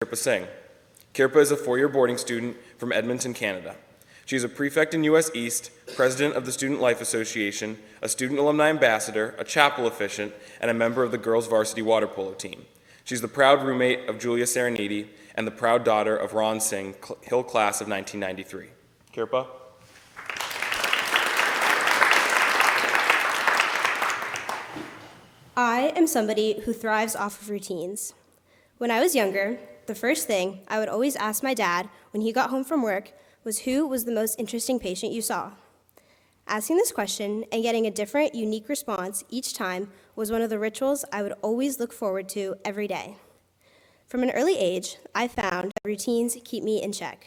Kierpa Singh. Kierpa is a four-year boarding student from Edmonton, Canada. She is a prefect in U.S. East, president of the Student Life Association, a student alumni ambassador, a chapel officiant, and a member of the girls' varsity water polo team. She's the proud roommate of Julia Serenity and the proud daughter of Ron Singh, Hill class of 1993. Kierpa. I am somebody who thrives off of routines. When I was younger, the first thing I would always ask my dad when he got home from work was who was the most interesting patient you saw. Asking this question and getting a different, unique response each time was one of the rituals I would always look forward to every day. From an early age, I found that routines keep me in check.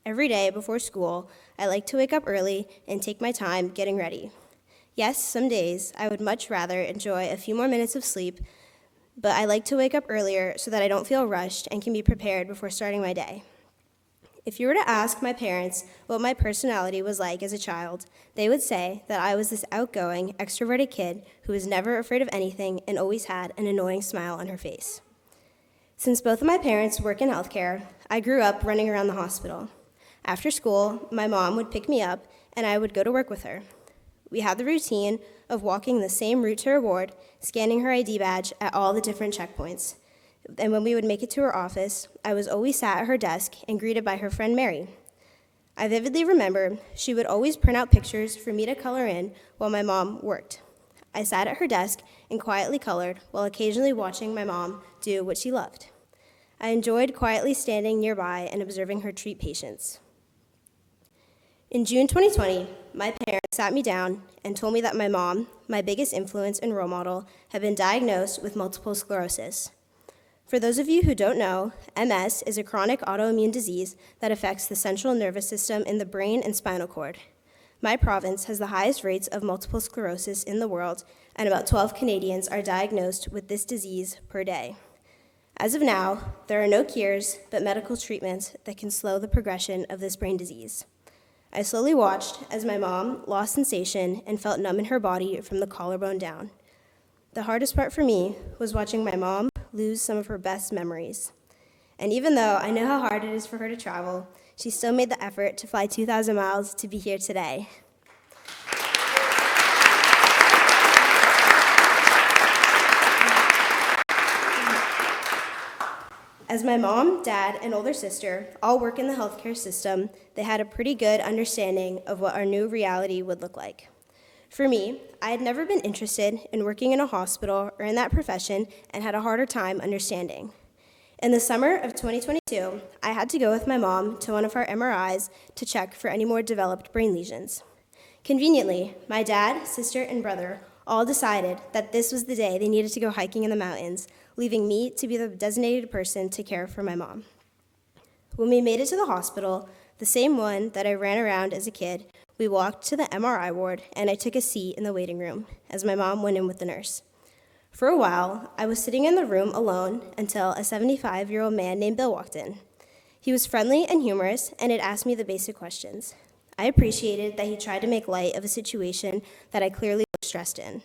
Every day before school, I like to wake up early and take my time getting ready. Yes, some days I would much rather enjoy a few more minutes of sleep, but I like to wake up earlier so that I don't feel rushed and can be prepared before starting my day. If you were to ask my parents what my personality was like as a child, they would say that I was this outgoing, extroverted kid who was never afraid of anything and always had an annoying smile on her face. Since both of my parents work in healthcare, I grew up running around the hospital. After school, my mom would pick me up and I would go to work with her. We had the routine of walking the same route to her ward, scanning her ID badge at all the different checkpoints. And when we would make it to her office, I was always sat at her desk and greeted by her friend Mary. I vividly remember she would always print out pictures for me to color in while my mom worked. I sat at her desk and quietly colored while occasionally watching my mom do what she loved. I enjoyed quietly standing nearby and observing her treat patients. In June 2020, my parents sat me down and told me that my mom, my biggest influence and role model, had been diagnosed with multiple sclerosis. For those of you who don't know, MS is a chronic autoimmune disease that affects the central nervous system in the brain and spinal cord. My province has the highest rates of multiple sclerosis in the world, and about 12 Canadians are diagnosed with this disease per day. As of now, there are no cures but medical treatments that can slow the progression of this brain disease. I slowly watched as my mom lost sensation and felt numb in her body from the collarbone down. The hardest part for me was watching my mom lose some of her best memories. And even though I know how hard it is for her to travel, she still made the effort to fly 2,000 miles to be here today. As my mom, dad, and older sister all work in the healthcare system, they had a pretty good understanding of what our new reality would look like. For me, I had never been interested in working in a hospital or in that profession and had a harder time understanding. In the summer of 2022, I had to go with my mom to one of our MRIs to check for any more developed brain lesions. Conveniently, my dad, sister, and brother all decided that this was the day they needed to go hiking in the mountains, leaving me to be the designated person to care for my mom. When we made it to the hospital, the same one that I ran around as a kid, we walked to the MRI ward and I took a seat in the waiting room as my mom went in with the nurse. For a while, I was sitting in the room alone until a 75-year-old man named Bill walked in. He was friendly and humorous and had asked me the basic questions. I appreciated that he tried to make light of a situation that I clearly was stressed in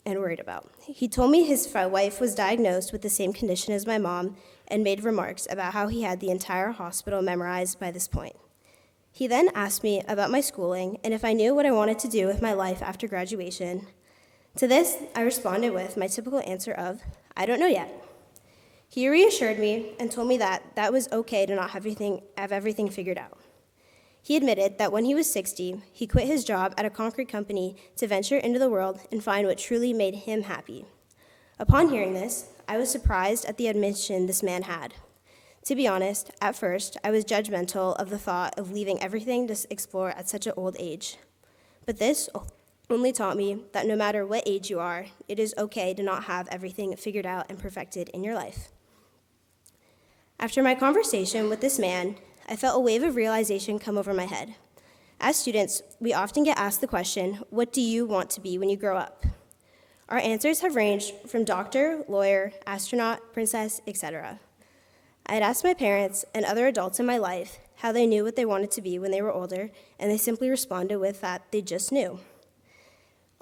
and worried about. He told me his wife was diagnosed with the same condition as my mom and made remarks about how he had the entire hospital memorized by this point. He then asked me about my schooling and if I knew what I wanted to do with my life after graduation. To this, I responded with my typical answer of, I don't know yet. He reassured me and told me that that was okay to not have everything figured out. He admitted that when he was 60, he quit his job at a concrete company to venture into the world and find what truly made him happy. Upon hearing this, I was surprised at the admission this man had. To be honest, at first, I was judgmental of the thought of leaving everything to explore at such an old age. But this only taught me that no matter what age you are, it is okay to not have everything figured out and perfected in your life. After my conversation with this man, I felt a wave of realization come over my head. As students, we often get asked the question, what do you want to be when you grow up? Our answers have ranged from doctor, lawyer, astronaut, princess, etc. I had asked my parents and other adults in my life how they knew what they wanted to be when they were older, and they simply responded with that they just knew.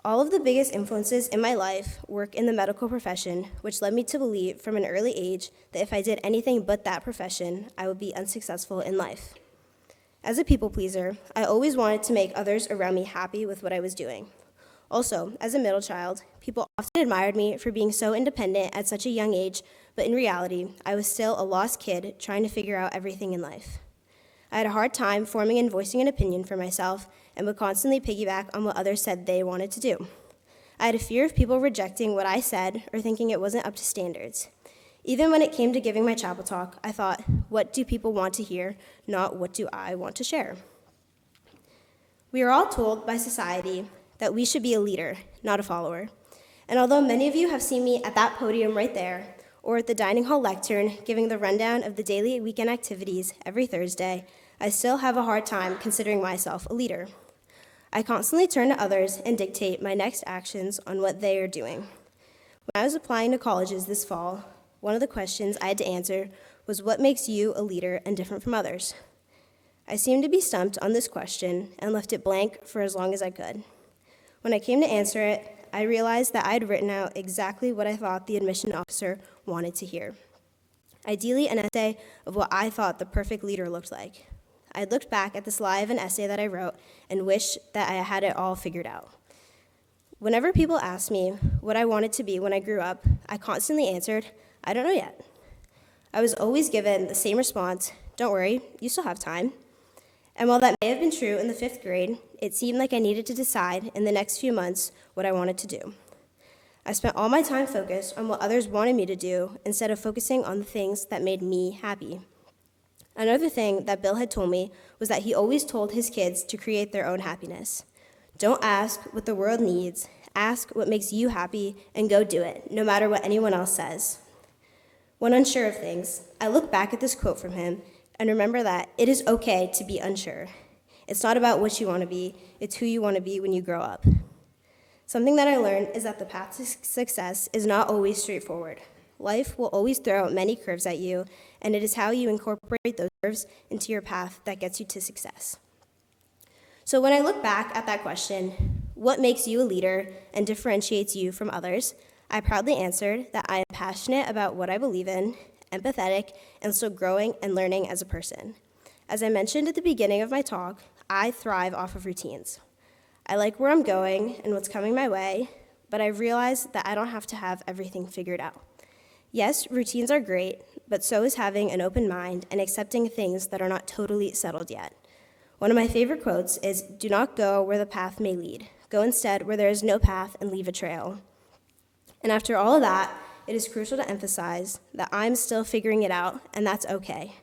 All of the biggest influences in my life work in the medical profession, which led me to believe from an early age that if I did anything but that profession, I would be unsuccessful in life. As a people pleaser, I always wanted to make others around me happy with what I was doing. Also, as a middle child, people often admired me for being so independent at such a young age, but in reality, I was still a lost kid trying to figure out everything in life. I had a hard time forming and voicing an opinion for myself and would constantly piggyback on what others said they wanted to do. I had a fear of people rejecting what I said or thinking it wasn't up to standards. Even when it came to giving my chapel talk, I thought, what do people want to hear, not what do I want to share? We are all told by society that we should be a leader, not a follower. And although many of you have seen me at that podium right there, or at the dining hall lectern giving the rundown of the daily weekend activities every Thursday, I still have a hard time considering myself a leader. I constantly turn to others and dictate my next actions on what they are doing. When I was applying to colleges this fall, one of the questions I had to answer was what makes you a leader and different from others? I seemed to be stumped on this question and left it blank for as long as I could. When I came to answer it, I realized that I had written out exactly what I thought the admission officer wanted to hear. Ideally, an essay of what I thought the perfect leader looked like. I had looked back at the slide of an essay that I wrote and wished that I had it all figured out. Whenever people asked me what I wanted to be when I grew up, I constantly answered, I don't know yet. I was always given the same response, don't worry, you still have time. And while that may have been true in the 5th grade, it seemed like I needed to decide in the next few months what I wanted to do. I spent all my time focused on what others wanted me to do instead of focusing on the things that made me happy. Another thing that Bill had told me was that he always told his kids to create their own happiness. Don't ask what the world needs, ask what makes you happy, and go do it, no matter what anyone else says. When unsure of things, I look back at this quote from him and remember that it is okay to be unsure. It's not about what you want to be, it's who you want to be when you grow up. Something that I learned is that the path to success is not always straightforward. Life will always throw out many curves at you, and it is how you incorporate those curves into your path that gets you to success. So when I look back at that question, what makes you a leader and differentiates you from others, I proudly answered that I am passionate about what I believe in, empathetic, and still growing and learning as a person. As I mentioned at the beginning of my talk, I thrive off of routines. I like where I'm going and what's coming my way, but I've realized that I don't have to have everything figured out. Yes, routines are great, but so is having an open mind and accepting things that are not totally settled yet. One of my favorite quotes is, do not go where the path may lead. Go instead where there is no path and leave a trail. And after all of that, it is crucial to emphasize that I'm still figuring it out, and that's okay.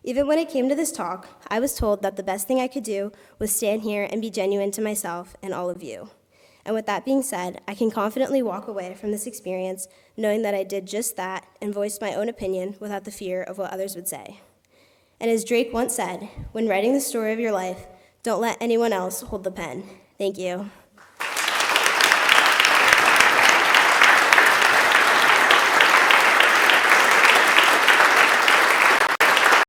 Even when it came to this talk, I was told that the best thing I could do was stand here and be genuine to myself and all of you. And with that being said, I can confidently walk away from this experience knowing that I did just that and voiced my own opinion without the fear of what others would say. And as Drake once said, when writing the story of your life, don't let anyone else hold the pen. Thank you.